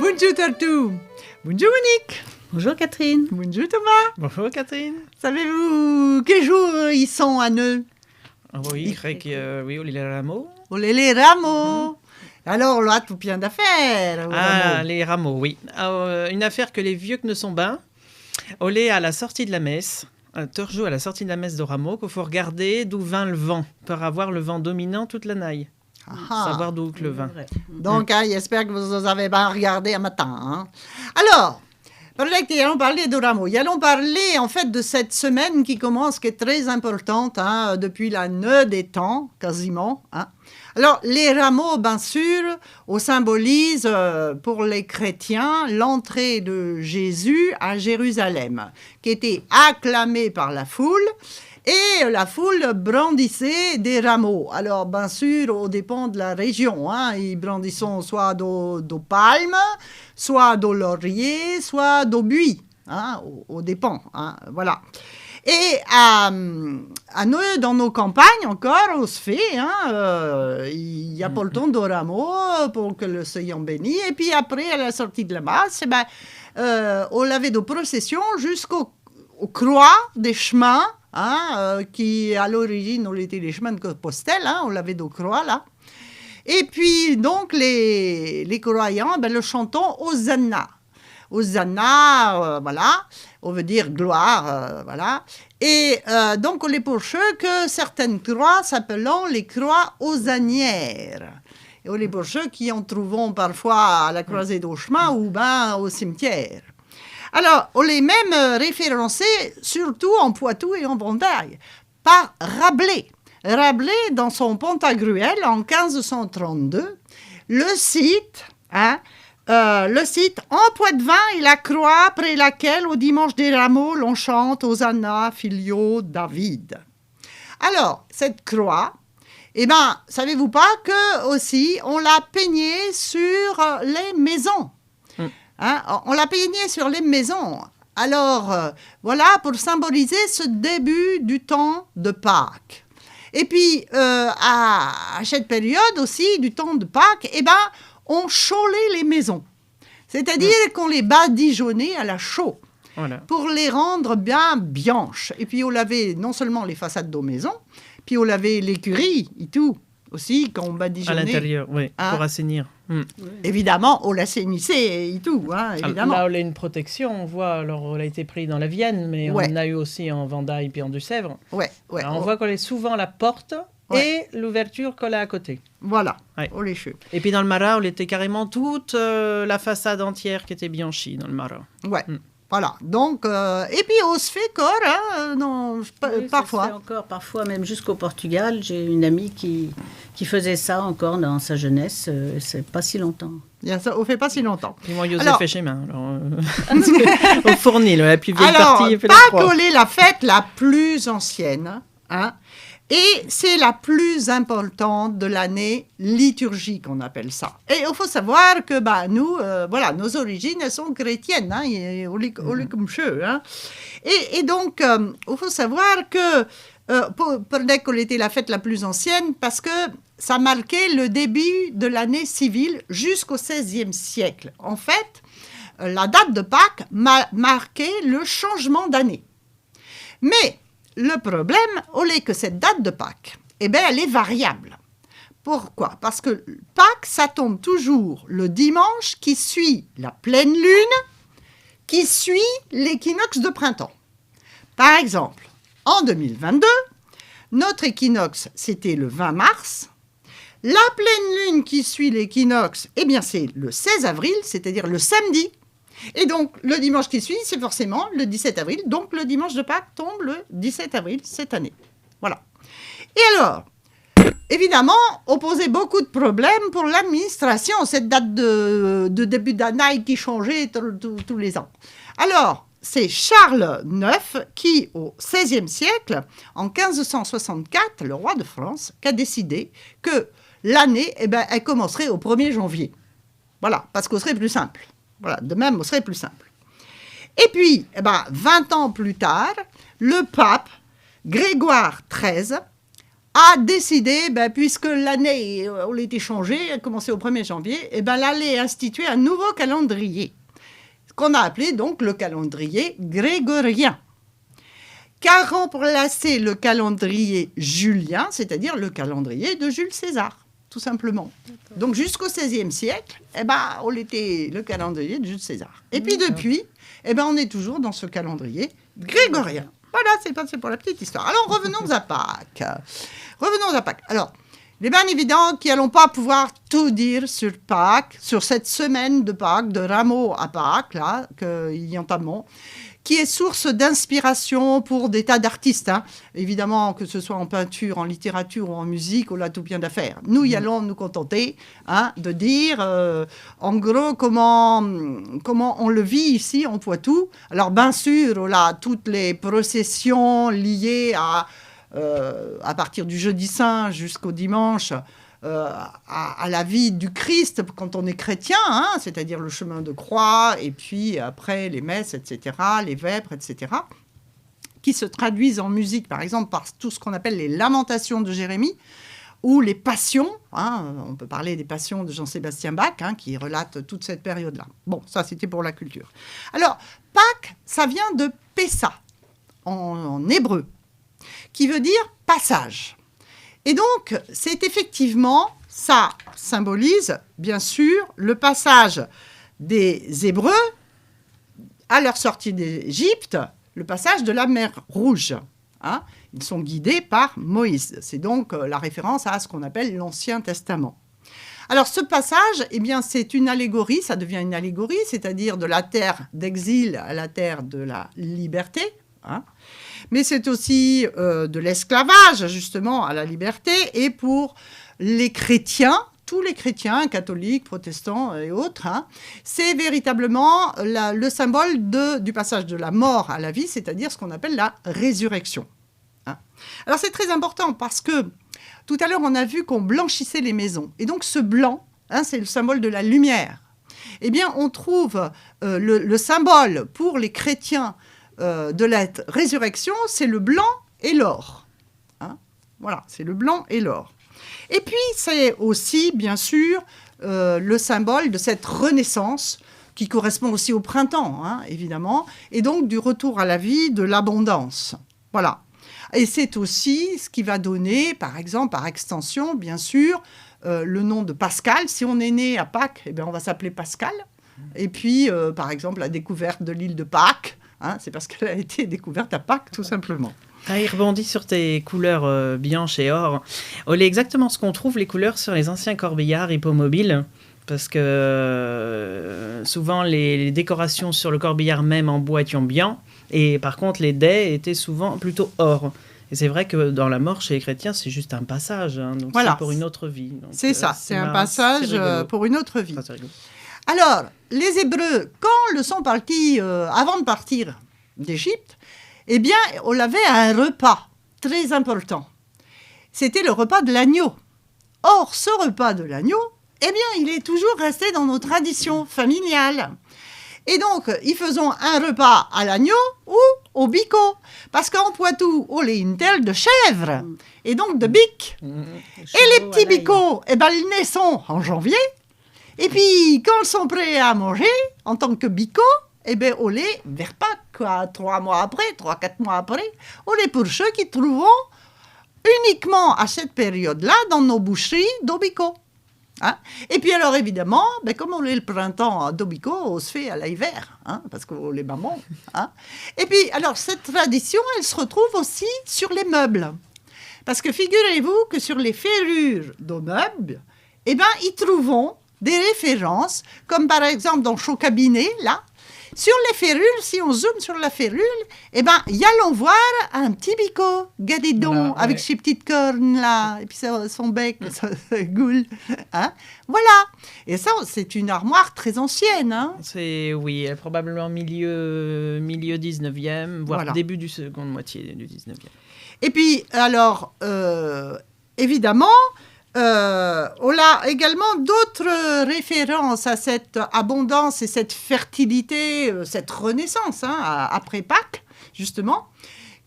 Bonjour Tartou. Bonjour Monique. Bonjour Catherine. Bonjour Thomas. Bonjour Catherine. Savez-vous quel jour ils sont à Neu? Oui, oui, les rameaux. Oh, les rameaux. Alors là, tout plein d'affaires. Les rameaux, oui. Une affaire que les vieux que ne sont bains. Olé à la sortie de la messe. Toujours à la sortie de la messe de rameaux, qu'il faut regarder d'où vint le vent, pour avoir le vent dominant toute la naille. Savoir d'où le vent. Donc, j'espère que vous avez bien regardé un matin. Hein. Alors, allons parler de rameaux. Allons parler en fait de cette semaine qui commence, qui est très importante, hein, depuis la nœud des temps, quasiment. Hein. Alors, les rameaux, bien sûr, symbolisent pour les chrétiens l'entrée de Jésus à Jérusalem, qui était acclamée par la foule. Et la foule brandissait des rameaux. Alors, bien sûr, au dépend de la région. Hein, ils brandissent soit d'eau palme, soit d'eau laurier, soit d'eau buis. Hein, au dépend. Hein, voilà. Et à nous, dans nos campagnes encore, on se fait. Hein, il y a pas le temps de rameaux pour que le soyons béni. Et puis après, à la sortie de la masse, on avait des processions jusqu'aux croix des chemins. Hein, qui à l'origine, on était les chemins de Compostelle, hein, on l'avait de croix là. Et puis donc les croyants, le chantons Hosanna. Hosanna, voilà, on veut dire gloire, voilà. Et donc on est pour ceux que certaines croix s'appelant les croix hosannières. Et on est pour ceux qui en trouvons parfois à la croisée des chemins ou ben au cimetière. Alors, on les même référencés, surtout en Poitou et en Bretagne, par Rabelais. Rabelais, dans son Pantagruel, en 1532, le cite en Poitevin et la croix près laquelle, au dimanche des rameaux, l'on chante Hosanna, filio David. Alors, cette croix, savez-vous pas que aussi on l'a peignée sur les maisons? Hein, on l'a peigné sur les maisons. Alors, voilà, pour symboliser ce début du temps de Pâques. Et puis, à cette période aussi, du temps de Pâques, on chaulait les maisons. C'est-à-dire qu'on les badigeonnait à la chaux. Voilà. Pour les rendre bien blanches. Et puis, on lavait non seulement les façades de nos maisons, puis on lavait l'écurie et tout. Aussi, quand on badigeonnait. À l'intérieur, oui, hein, pour assainir. Oui. Évidemment, on l'assainissait et tout, hein, évidemment. Là, on a une protection, on voit, alors on a été pris dans la Vienne, mais on en a eu aussi en Vendaille puis en Deux-Sèvres. On voit qu'on est souvent la porte et l'ouverture qu'on a à côté. Voilà, on les cheveux. Et puis dans le Marat, on était carrément toute la façade entière qui était blanchie dans le Marat. Ouais. Voilà, donc, et puis on se fait corps, hein, parfois. Ça se fait encore, parfois, même jusqu'au Portugal. J'ai une amie qui faisait ça encore dans sa jeunesse, c'est pas si longtemps. Ça, on fait pas si longtemps. Et moi, Joseph fait chez main. Au fournil, la plus vieille partie. Pâques est la fête la plus ancienne, hein, et c'est la plus importante de l'année liturgique, on appelle ça. Et il faut savoir que nous, nos origines, elles sont chrétiennes, hein, on est comme cheux. Hein. Et donc, il faut savoir que Perdec était la fête la plus ancienne parce que ça marquait le début de l'année civile jusqu'au XVIe siècle. En fait, la date de Pâques marquait le changement d'année. Mais le problème, c'est que cette date de Pâques, elle est variable. Pourquoi ? Parce que Pâques, ça tombe toujours le dimanche qui suit la pleine lune, qui suit l'équinoxe de printemps. Par exemple, en 2022, notre équinoxe, c'était le 20 mars. La pleine lune qui suit l'équinoxe, c'est le 16 avril, c'est-à-dire le samedi. Et donc, le dimanche qui suit, c'est forcément le 17 avril. Donc, le dimanche de Pâques tombe le 17 avril cette année. Voilà. Et alors, évidemment, on posait beaucoup de problèmes pour l'administration, cette date de début d'année qui changeait tous les ans. Alors, c'est Charles IX qui, au XVIe siècle, en 1564, le roi de France, qui a décidé que l'année, elle commencerait au 1er janvier. Voilà, parce qu'on serait plus simple. Voilà, de même, ce serait plus simple. Et puis, 20 ans plus tard, le pape Grégoire XIII a décidé, puisque l'année a été changée, elle a commencé au 1er janvier, elle allait instituer un nouveau calendrier, qu'on a appelé donc le calendrier grégorien, car remplacer le calendrier julien, c'est-à-dire le calendrier de Jules César, tout simplement. D'accord. Donc jusqu'au XVIe siècle, on était le calendrier de Jules César. Et puis depuis, on est toujours dans ce calendrier grégorien. Voilà, c'est pour la petite histoire. Alors, revenons à Pâques. Alors, il est bien évident qu'ils n'allons pas pouvoir tout dire sur Pâques, sur cette semaine de Pâques, de Rameau à Pâques, là, qu'il y entamons, qui est source d'inspiration pour des tas d'artistes. Hein. Évidemment, que ce soit en peinture, en littérature ou en musique, on a tout bien d'affaires. Nous y allons nous contenter de dire, en gros, comment on le vit ici en Poitou. Alors, bien sûr, on a toutes les processions liées à partir du jeudi saint jusqu'au dimanche, à la vie du Christ quand on est chrétien, c'est-à-dire le chemin de croix, et puis après les messes, etc., les vêpres, etc., qui se traduisent en musique, par exemple, par tout ce qu'on appelle les lamentations de Jérémie, ou les passions, on peut parler des passions de Jean-Sébastien Bach, qui relate toute cette période-là. Bon, ça c'était pour la culture. Alors, Pâques, ça vient de Pessa, en hébreu, qui veut dire passage. Et donc, c'est effectivement, ça symbolise, bien sûr, le passage des Hébreux à leur sortie d'Égypte, le passage de la mer Rouge. Ils sont guidés par Moïse. C'est donc la référence à ce qu'on appelle l'Ancien Testament. Alors, ce passage, c'est une allégorie, ça devient une allégorie, c'est-à-dire de la terre d'exil à la terre de la liberté, mais c'est aussi de l'esclavage, justement, à la liberté. Et pour les chrétiens, tous les chrétiens, catholiques, protestants et autres, c'est véritablement le symbole du passage de la mort à la vie, c'est-à-dire ce qu'on appelle la résurrection. Alors c'est très important parce que tout à l'heure, on a vu qu'on blanchissait les maisons. Et donc ce blanc, c'est le symbole de la lumière. Eh bien, on trouve le symbole pour les chrétiens de la résurrection, c'est le blanc et l'or. Voilà, c'est le blanc et l'or. Et puis, c'est aussi, bien sûr, le symbole de cette renaissance qui correspond aussi au printemps, évidemment, et donc du retour à la vie, de l'abondance. Voilà. Et c'est aussi ce qui va donner, par exemple, par extension, bien sûr, le nom de Pascal. Si on est né à Pâques, on va s'appeler Pascal. Et puis, par exemple, la découverte de l'île de Pâques, c'est parce qu'elle a été découverte à Pâques, tout simplement. Il rebondit sur tes couleurs blanches et or. C'est exactement ce qu'on trouve, les couleurs, sur les anciens corbillards hippomobiles. Parce que souvent, les décorations sur le corbillard même en bois étaient blanc. Et par contre, les dais étaient souvent plutôt or. Et c'est vrai que dans la mort, chez les chrétiens, c'est juste un passage. Donc voilà. C'est pour une autre vie. Donc, c'est ça, c'est un passage pour une autre vie. Alors, les Hébreux, quand le sont partis, avant de partir d'Égypte, on avait un repas très important. C'était le repas de l'agneau. Or, ce repas de l'agneau, il est toujours resté dans nos traditions familiales. Et donc, ils faisaient un repas à l'agneau ou au bico. Parce qu'en Poitou, on a une telle de chèvre, et donc de bic. Et les petits bicots, ils naissent en janvier. Et puis, quand ils sont prêts à manger, en tant que bicots, on les, vers Pâques, 3 mois après, 3-4 mois après, on les pour ceux qui trouvent uniquement à cette période-là dans nos boucheries d'Obico. Et puis alors évidemment, comme on est le printemps d'Obico, on se fait à l'hiver, parce qu'on les mamans. Et puis alors cette tradition, elle se retrouve aussi sur les meubles. Parce que figurez-vous que sur les ferrures de meubles, ils trouvent des références, comme par exemple dans Chaud Cabinet, là. Sur les férules, si on zoome sur la férule, y allons voir un petit bico, gadidon, voilà, avec ses petites cornes là, et puis son bec, sa goule. Voilà. Et ça, c'est une armoire très ancienne. Oui, elle est probablement milieu 19e, voire début du seconde moitié du 19e. Et puis, alors, évidemment, on a également d'autres références à cette abondance et cette fertilité, cette renaissance après Pâques, justement,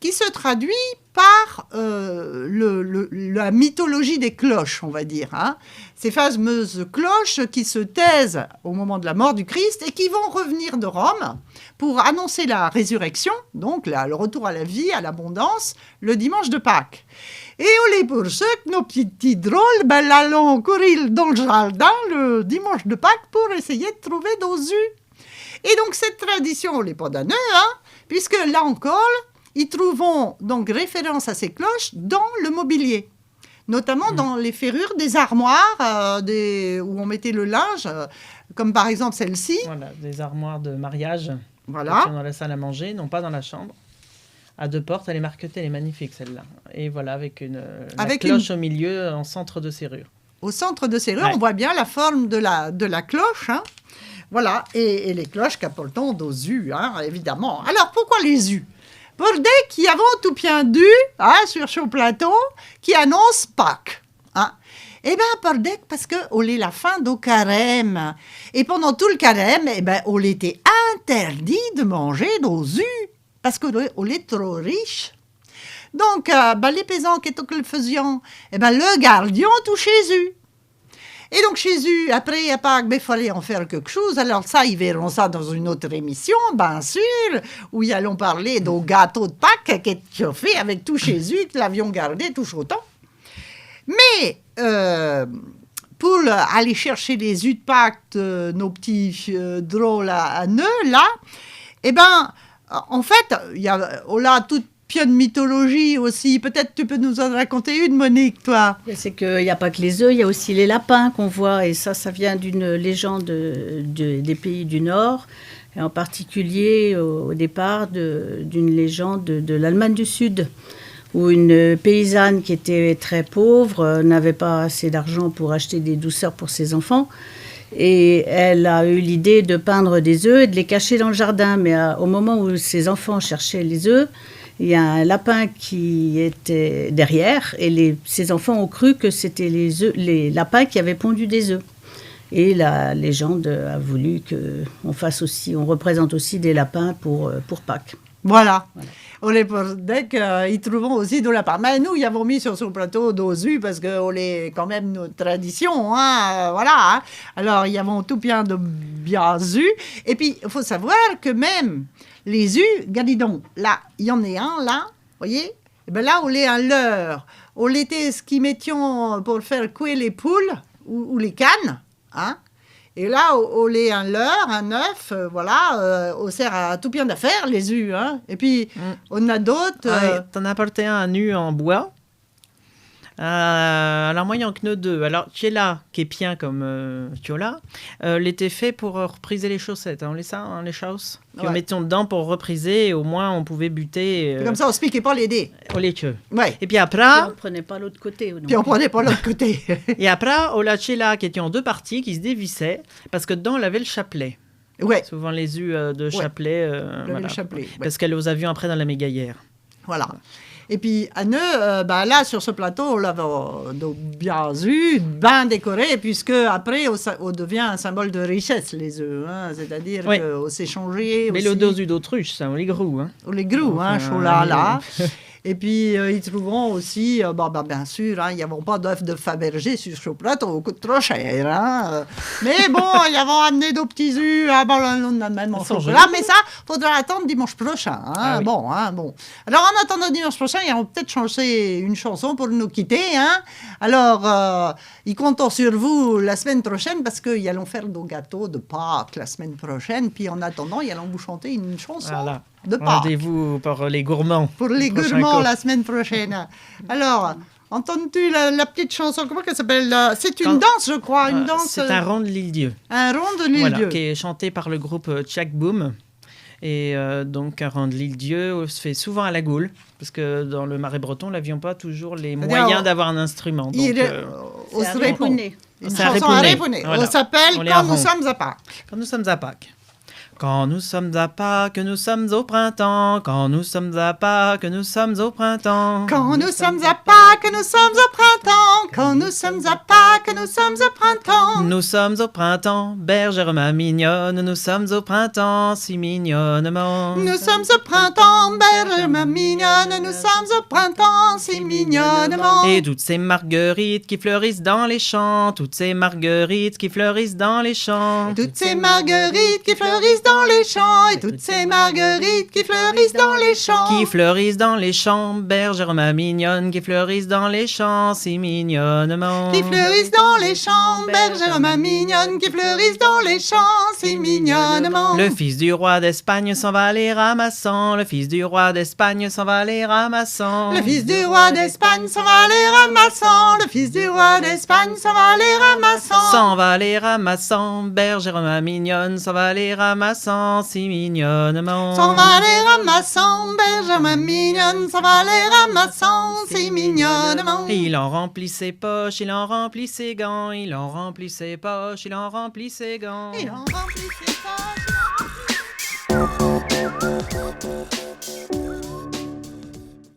qui se traduit par la mythologie des cloches, on va dire. Hein. Ces fameuses cloches qui se taisent au moment de la mort du Christ et qui vont revenir de Rome pour annoncer la résurrection, donc le retour à la vie, à l'abondance, le dimanche de Pâques. Et on les pour ceux que nos petits drôles, allons courir dans le jardin le dimanche de Pâques pour essayer de trouver nos œufs. Et donc cette tradition, on n'est pas d'anneux, hein, puisque là encore, ils trouveront donc référence à ces cloches dans le mobilier, notamment dans les ferrures des armoires où on mettait le linge, comme par exemple celle-ci. Voilà, des armoires de mariage. Voilà. Dans la salle à manger, non pas dans la chambre. À 2 portes, elle est marquetée, elle est magnifique celle-là. Et voilà, avec une cloche au milieu, en centre de serrure. Au centre de serrure, on voit bien la forme de la cloche. Hein. Voilà, et les cloches qu'apportent aux œufs, hein, évidemment. Alors, pourquoi les œufs? Pour dès qu'il y avait tout bien du, hein, sur ce plateau, qui annonce Pâques. Hein. Eh bien, pour dès, parce qu'on est la fin du carême. Et pendant tout le carême, on était interdit de manger nos œufs. Parce qu'on est trop riche. Donc, les paysans qui le faisaient, le gardion tout Jésus. Et donc, Jésus, après, à Pâques, il fallait en faire quelque chose. Alors ça, ils verront ça dans une autre émission, bien sûr, où ils allons parler du gâteau de Pâques qui est fait avec tout Jésus, que l'avions gardé tout ce temps. Mais, pour aller chercher les œufs de Pâques, nos petits drôles à nœuds, là, en fait, on a toute plein de mythologie aussi. Peut-être tu peux nous en raconter une, Monique, toi. C'est qu'il n'y a pas que les œufs, il y a aussi les lapins qu'on voit. Et ça vient d'une légende des pays du Nord. Et en particulier, au départ, d'une légende de l'Allemagne du Sud, où une paysanne qui était très pauvre n'avait pas assez d'argent pour acheter des douceurs pour ses enfants. Et elle a eu l'idée de peindre des œufs et de les cacher dans le jardin. Mais au moment où ses enfants cherchaient les œufs, il y a un lapin qui était derrière et ses enfants ont cru que c'était les lapins qui avaient pondu des œufs. Et la légende a voulu qu'on représente aussi des lapins pour Pâques. Voilà. On les dès qu'ils trouvent aussi de lapins. Mais nous, ils avons mis sur ce plateau dos œufs parce qu'on est quand même notre tradition. Hein, voilà. Hein. Alors, il y avait tout plein de bien œufs. Et puis, il faut savoir que même les œufs, regardez donc, là, il y en a un, là, vous voyez? Et bien là, on est un leurre. On était ce qu'ils mettions pour faire cuire les poules ou les cannes, hein? Et là, on est un leurre, un œuf, voilà, on sert à tout bien d'affaires, les œufs, hein. Et puis, on a d'autres... T'en as apporté un nu en bois. Alors, moi, il y en a 2. Alors, Tchéla, qui est bien comme Tchola, l'était fait pour repriser les chaussettes. On les chausses. Puis on mettait dedans pour repriser, et au moins, on pouvait buter. Comme ça, on se piquait pas les dés. On les tue. Ouais. Et puis après... on prenait pas l'autre côté. Puis on prenait pas l'autre côté. Et après, on a Tchéla, qui était en 2 parties, qui se dévissaient, parce que dedans, on avait le chapelet. Ouais. Souvent, les œufs de chapelet. Voilà. Le chapelet, ouais. Parce qu'elle aux avions après dans la mégaillère. Voilà. Et puis, à Neu, là, sur ce plateau, on l'avait bien œufs, bien décorés, puisque après, on devient un symbole de richesse, les œufs. Hein, c'est-à-dire qu'on s'est changé. Mais aussi. le dos d'autruche, ça, on les groue. Hein. On les groue, hein, là. Et puis, ils trouveront aussi, bien sûr, hein, il n'y avait pas d'œufs de Fabergé sur ce plateau, coûte trop cher. Hein. Mais bon, ils ont amené des petits œufs, on a même en chocolat. Mais ça, il faudra attendre dimanche prochain. Hein. Ah, oui. Bon. Alors, en attendant dimanche prochain, ils vont peut-être chanter une chanson pour nous quitter. Hein. Alors, ils comptent sur vous la semaine prochaine parce qu'ils allons faire nos gâteaux de Pâques la semaine prochaine. Puis, en attendant, ils allons vous chanter une chanson. Voilà. Rendez-vous pour les gourmands. Pour les gourmands la semaine prochaine. Alors, entends-tu la petite chanson, comment elle s'appelle? C'est une danse, je crois. Une danse. C'est un rond de l'île Dieu. Un rond de l'île Dieu. Qui est chanté par le groupe Tchak Boom. Et donc, un rond de l'île Dieu se fait souvent à la Goule. Parce que dans le Marais breton, nous n'avions pas toujours les moyens d'avoir un instrument. Donc, on se répond. Une c'est chanson à répondre. On s'appelle Quand nous sommes à Pâques. Quand nous sommes à Pâques. Quand nous sommes à Pâques, nous sommes au printemps. Quand nous sommes à Pâques, nous sommes au printemps. Quand nous sommes à Pâques, nous sommes au printemps. Quand nous sommes à Pâques, nous sommes au printemps. Nous sommes au printemps, bergère ma mignonne. Nous sommes au printemps, si mignonnement. Nous sommes au printemps, bergère ma mignonne. Nous sommes au printemps, si mignonnement. Et toutes ces marguerites qui fleurissent dans les champs. Toutes ces marguerites qui fleurissent dans les champs. Toutes ces marguerites qui fleurissent dans les champs, et toutes ces marguerites qui fleurissent dans les champs. Qui fleurissent dans les champs, bergère ma mignonne, qui fleurissent dans les champs, si mignonnement. Qui fleurissent dans les champs, bergère ma mignonne, qui fleurissent dans les champs, si mignonnement. Le fils du roi d'Espagne s'en va les ramassant, le fils du roi d'Espagne s'en va les ramassant. Le fils du roi d'Espagne s'en va les ramassant, le fils du roi d'Espagne s'en va les ramassant. S'en va les ramassant, bergère ma mignonne, s'en va les ramassant, si mignonnement. S'en va les ramassant, bergère ma mignonne, s'en va les ramassant, si mignonnement. Il en remplit ses poches, il en remplit ses gants, il en remplit ses poches, il en remplit ses gants. Il en remplit ses